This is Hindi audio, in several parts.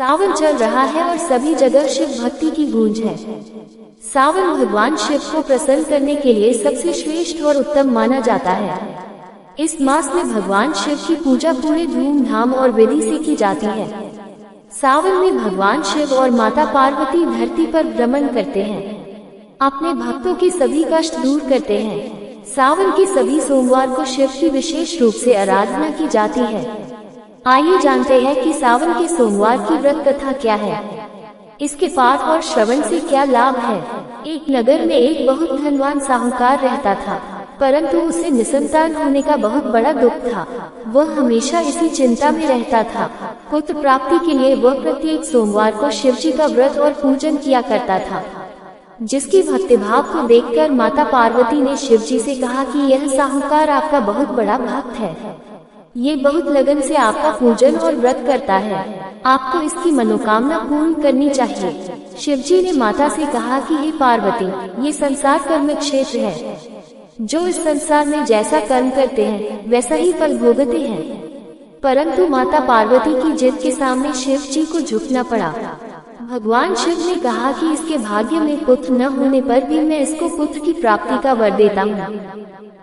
सावन चल रहा है और सभी जगह शिव भक्ति की गूंज है। सावन भगवान शिव को प्रसन्न करने के लिए सबसे श्रेष्ठ और उत्तम माना जाता है। इस मास में भगवान शिव की पूजा पूरे धूमधाम और विधि से की जाती है। सावन में भगवान शिव और माता पार्वती धरती पर भ्रमण करते हैं, अपने भक्तों के सभी कष्ट दूर करते हैं। सावन के सभी सोमवार को शिव की विशेष रूप से आराधना की जाती है। आइए जानते हैं कि सावन के सोमवार की व्रत कथा क्या है, इसके पाठ और श्रवण से क्या लाभ है। एक नगर में एक बहुत धनवान साहूकार रहता था, परंतु उसे निसंतान होने का बहुत बड़ा दुख था। वह हमेशा इसी चिंता में रहता था। पुत्र प्राप्ति के लिए वह प्रत्येक सोमवार को शिवजी का व्रत और पूजन किया करता था, जिसकी भक्तिभाव को देखकर माता पार्वती ने शिवजी से कहा कि यह साहूकार आपका बहुत बड़ा भक्त है, ये बहुत लगन से आपका पूजन और व्रत करता है, आपको इसकी मनोकामना पूर्ण करनी चाहिए। शिवजी ने माता से कहा कि हे पार्वती, ये संसार कर्म क्षेत्र है, जो इस संसार में जैसा कर्म करते हैं वैसा ही फल भोगते हैं। परंतु माता पार्वती की जिद के सामने शिव जी को झुकना पड़ा। भगवान शिव ने कहा कि इसके भाग्य में पुत्र न होने पर भी मैं इसको पुत्र की प्राप्ति का वर देता हूँ,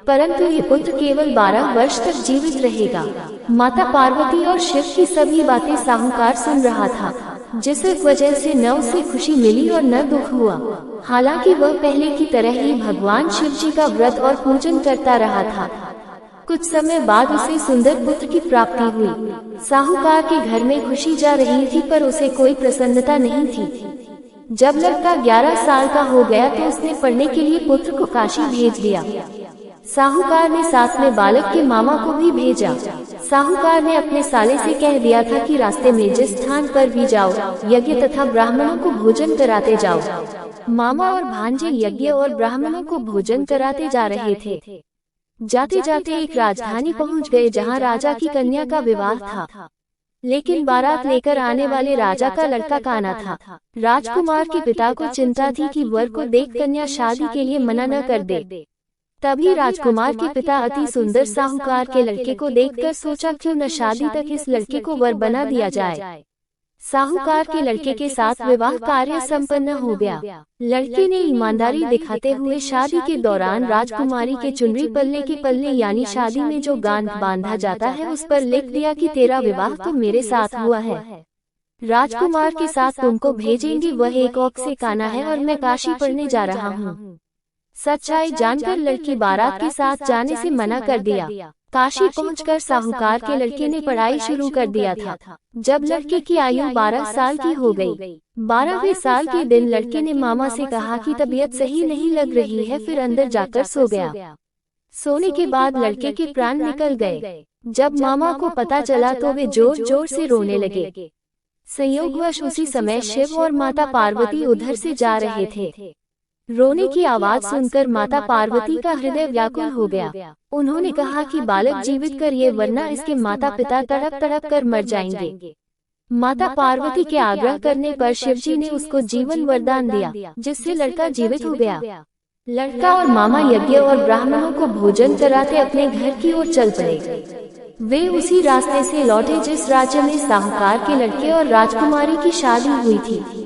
परंतु ये पुत्र केवल 12 वर्ष तक जीवित रहेगा। माता पार्वती और शिव की सभी बातें साहूकार सुन रहा था, जिस वजह से न उसे खुशी मिली और न दुख हुआ। हालांकि वह पहले की तरह ही भगवान शिव जी का व्रत और पूजन करता रहा था। कुछ समय बाद उसे सुंदर पुत्र की प्राप्ति हुई। साहूकार के घर में खुशी जा रही थी, पर उसे कोई प्रसन्नता नहीं थी। जब लड़का 11 साल का हो गया तो उसने पढ़ने के लिए पुत्र को काशी भेज दिया। साहूकार ने साथ में बालक के मामा को भी भेजा। साहूकार ने अपने साले से कह दिया था कि रास्ते में जिस स्थान पर भी जाओ, यज्ञ तथा ब्राह्मणों को भोजन कराते जाओ। मामा और भांजे यज्ञ और ब्राह्मणों को भोजन कराते जा रहे थे। जाते जाते एक राजधानी पहुंच गए, जहां राजा की कन्या का विवाह था, लेकिन बारात लेकर आने वाले राजा का लड़का काना था। राजकुमार के पिता को चिंता थी कि वर को देख कन्या शादी के लिए मना न कर दे। तभी राजकुमार के पिता अति सुंदर साहूकार के लड़के को देखकर सोचा, क्यों न शादी तक इस लड़के को वर बना दिया जाए। साहूकार के लड़के के साथ विवाह कार्य संपन्न हो गया। लड़के ने ईमानदारी दिखाते हुए शादी के दौरान राजकुमारी के चुनरी पल्ले के पल्ले यानी शादी में जो गांठ बांधा जाता है उस पर लिख दिया कि तेरा विवाह तो मेरे साथ हुआ है, राजकुमार के साथ तुमको भेजेंगे, वह एक औक से काना है और मैं काशी पढ़ने जा रहा हूँ। सच्चाई जानकर लड़की बारात के साथ जाने से मना कर दिया। काशी पहुंचकर साहूकार के लड़के ने पढ़ाई शुरू कर दिया था। जब लड़के की आयु 12 साल की हो गई, 12वें साल के दिन लड़के ने मामा से कहा कि तबीयत सही नहीं लग रही है, फिर अंदर जाकर सो गया। सोने के बाद लड़के के प्राण निकल गए। जब मामा को पता चला तो वे जोर जोर से रोने लगे। संयोगवश उसी समय शिव और माता पार्वती उधर से जा रहे थे। रोने की आवाज सुनकर माता पार्वती का हृदय व्याकुल हो गया। उन्होंने कहा कि बालक जीवित करिए, वरना इसके माता पिता तड़प तड़प कर मर जाएंगे। माता पार्वती के आग्रह करने पर शिवजी ने उसको जीवन वरदान दिया, जिससे लड़का जीवित हो गया। लड़का और मामा यज्ञ और ब्राह्मणों को भोजन कराते अपने घर की ओर चल पड़े। वे उसी रास्ते से लौटे जिस राज्य में साहूकार के लड़के और राजकुमारी की शादी हुई थी।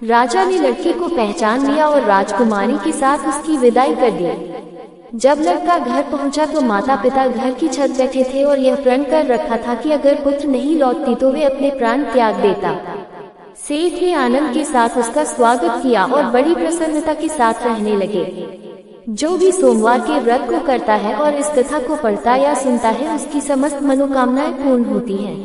राजा ने लड़के को पहचान लिया और राजकुमारी के साथ उसकी विदाई कर दी। जब लड़का घर पहुंचा तो माता पिता घर की छत बैठे थे और यह प्रण कर रखा था कि अगर पुत्र नहीं लौटती तो वे अपने प्राण त्याग देता। सेठ ने आनंद के साथ उसका स्वागत किया और बड़ी प्रसन्नता के साथ रहने लगे। जो भी सोमवार के व्रत को करता है और इस कथा को पढ़ता या सुनता है, उसकी समस्त मनोकामनाएं पूर्ण होती हैं।